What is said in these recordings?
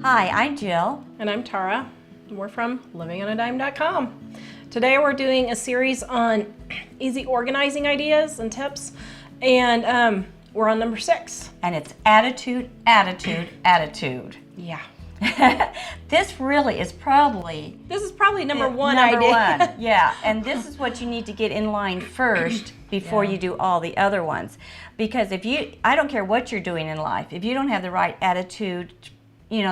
Hi, I'm Jill. And I'm Tara. And we're from livingonadime.com. Today we're doing a series on easy organizing ideas and tips. And we're on number 6. And it's attitude, attitude, attitude. Yeah. This really is probably... This is probably number one number idea. one, yeah. And this is what you need to get in line first before you do all the other ones. Because I don't care what you're doing in life, if you don't have the right attitude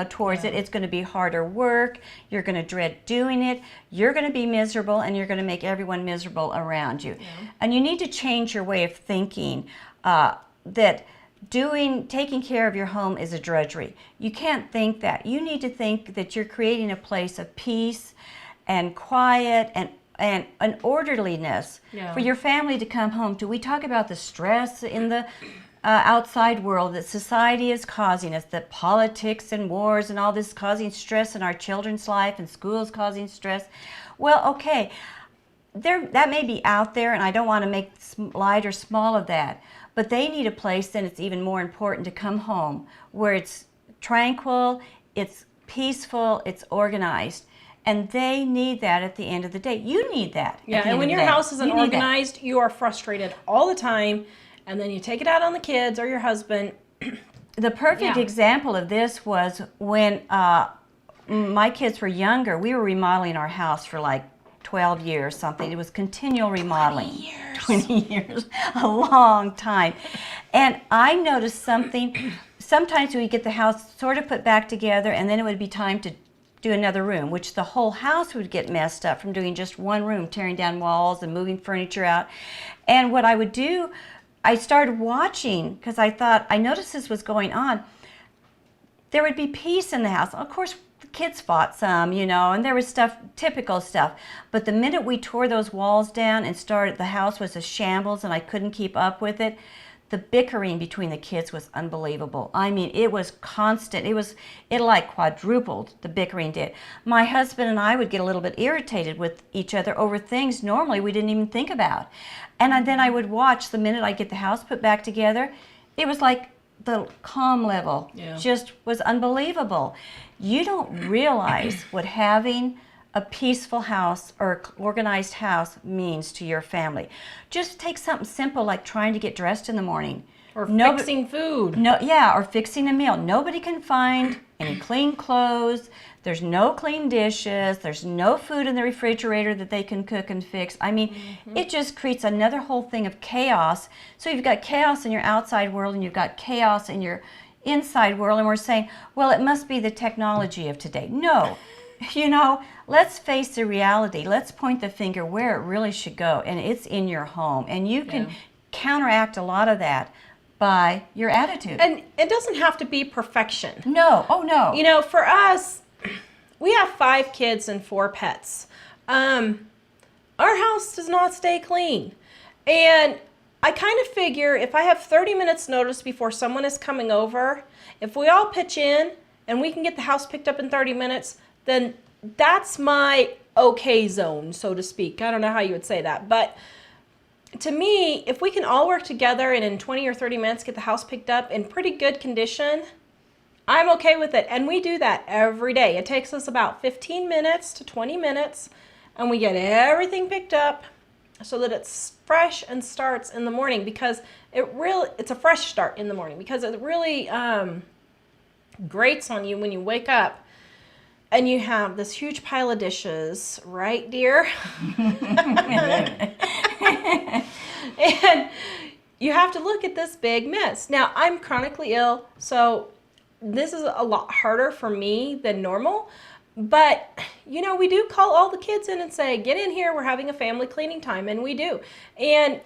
towards it, it's going to be harder work, you're going to dread doing it, you're going to be miserable, and you're going to make everyone miserable around you. And you need to change your way of thinking that taking care of your home is a drudgery. You can't think that. You need to think that you're creating a place of peace and quiet and an orderliness for your family to come home to. We talk about the stress in the outside world that society is causing us, that politics and wars and all this is causing stress in our children's life, and schools causing stress. Well, okay, that may be out there, and I don't want to make light or small of that, but they need a place, then it's even more important to come home where it's tranquil, it's peaceful, it's organized. And they need that at the end of the day. You need that. Yeah, and when your house isn't organized, you are frustrated all the time. And then you take it out on the kids or your husband. The perfect example of this was when my kids were younger. We were remodeling our house for like 12 years, something. It was continual remodeling. 20 years. A long time. And I noticed something. Sometimes we get the house sort of put back together, and then it would be time to do another room, which the whole house would get messed up from doing just one room, tearing down walls and moving furniture out. And what I would do, I started watching, because I noticed this was going on. There would be peace in the house. Of course, the kids fought some, and there was typical stuff. But the minute we tore those walls down and the house was a shambles and I couldn't keep up with it, the bickering between the kids was unbelievable. I mean, it was constant. It like quadrupled, the bickering did. My husband and I would get a little bit irritated with each other over things normally we didn't even think about. And then I would watch the minute I get the house put back together, it was like the calm level just was unbelievable. You don't realize what having a peaceful house or organized house means to your family. Just take something simple like trying to get dressed in the morning. Or fixing food. Or fixing a meal. Nobody can find any clean clothes. There's no clean dishes. There's no food in the refrigerator that they can cook and fix. I mean, it just creates another whole thing of chaos. So you've got chaos in your outside world and you've got chaos in your inside world, and we're saying, well, it must be the technology of today. No. Let's face the reality. Let's point the finger where it really should go, and it's in your home. And you can counteract a lot of that by your attitude. And it doesn't have to be perfection. No. Oh, no. For us, we have 5 kids and 4 pets. Our house does not stay clean. And I kind of figure if I have 30 minutes notice before someone is coming over, if we all pitch in and we can get the house picked up in 30 minutes, then that's my okay zone, so to speak. I don't know how you would say that. But to me, if we can all work together and in 20 or 30 minutes get the house picked up in pretty good condition, I'm okay with it. And we do that every day. It takes us about 15 minutes to 20 minutes, and we get everything picked up so that it's fresh and starts in the morning, because it's a fresh start in the morning, because it really grates on you when you wake up and you have this huge pile of dishes, right, dear? And you have to look at this big mess. Now, I'm chronically ill, so this is a lot harder for me than normal. But, we do call all the kids in and say, get in here, we're having a family cleaning time, and we do. And,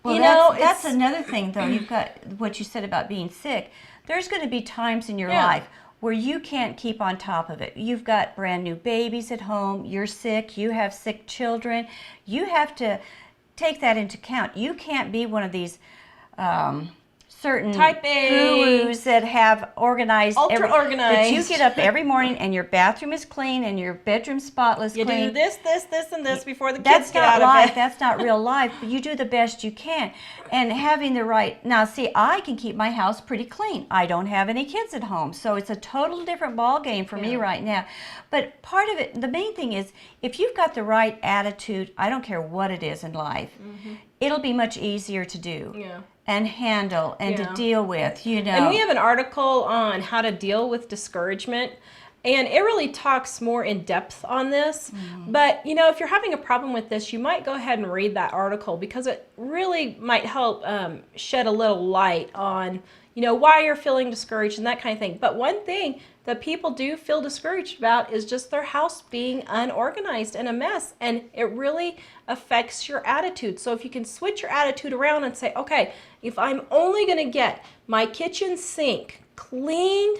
that's another thing, though. You've got what you said about being sick. There's going to be times in your life where you can't keep on top of it. You've got brand new babies at home, you're sick, you have sick children. You have to take that into account. You can't be one of these certain Type A. gurus that have organized, Ultra organized. that you get up every morning and your bathroom is clean and your bedroom spotless You clean. do this, and this before the That's kids get not out life. of bed. That's not real life. But you do the best you can. And having the right, now see, I can keep my house pretty clean. I don't have any kids at home. So it's a total different ball game for me right now. But part of it, the main thing is, if you've got the right attitude, I don't care what it is in life, it'll be much easier to do. And handle and to deal with, you know. And we have an article on how to deal with discouragement, and it really talks more in depth on this. But, you know, if you're having a problem with this, you might go ahead and read that article, because it really might help shed a little light on, you know, why you're feeling discouraged and that kind of thing. But one thing that people do feel discouraged about is just their house being unorganized and a mess, and it really affects your attitude. So if you can switch your attitude around and say, okay, if I'm only going to get my kitchen sink cleaned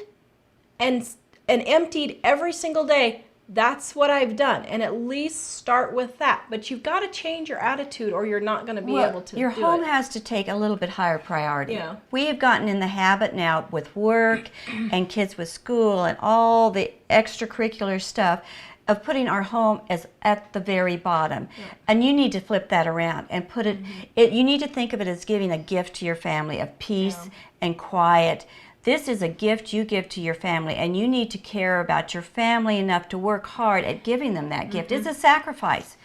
and emptied every single day, that's what I've done, and at least start with that. But you've got to change your attitude, or you're not going to be able to do it. Your home has to take a little bit higher priority. Yeah. We have gotten in the habit now with work and kids with school and all the extracurricular stuff of putting our home as at the very bottom. And you need to flip that around and put it, you need to think of it as giving a gift to your family of peace and quiet. This is a gift you give to your family, and you need to care about your family enough to work hard at giving them that gift. It's a sacrifice.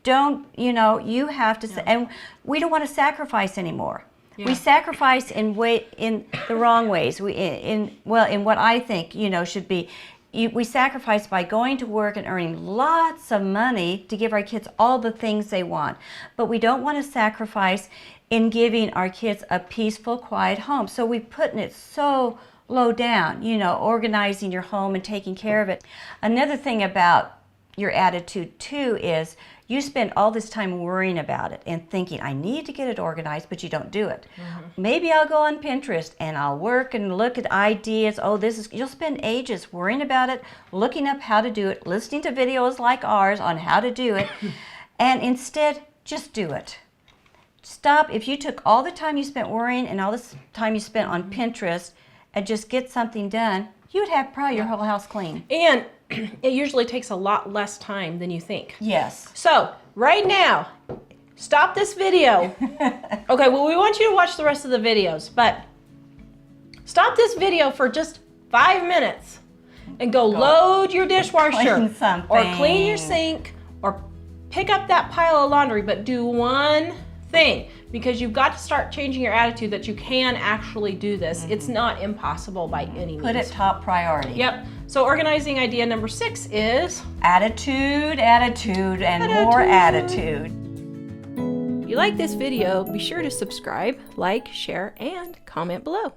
Don't, you know, you have to, and we don't want to sacrifice anymore. We sacrifice in the wrong ways. In what I think, you know, should be, we sacrifice by going to work and earning lots of money to give our kids all the things they want. But we don't want to sacrifice in giving our kids a peaceful, quiet home. So we're putting it so low down, you know, organizing your home and taking care of it. Another thing about your attitude too is you spend all this time worrying about it and thinking, I need to get it organized, but you don't do it. Maybe I'll go on Pinterest and I'll work and look at ideas. Oh, you'll spend ages worrying about it, looking up how to do it, listening to videos like ours on how to do it, and instead, just do it. Stop. If you took all the time you spent worrying and all this time you spent on Pinterest and just get something done, you would have probably your whole house clean. And it usually takes a lot less time than you think. Yes. So right now, stop this video. Okay, well, we want you to watch the rest of the videos, but stop this video for just 5 minutes and go load your dishwasher or clean your sink or pick up that pile of laundry, but do one thing, because you've got to start changing your attitude that you can actually do this. It's not impossible by any means. Put it top priority. Yep. So organizing idea number 6 is attitude, and more attitude. If you like this video, be sure to subscribe, like, share, and comment below.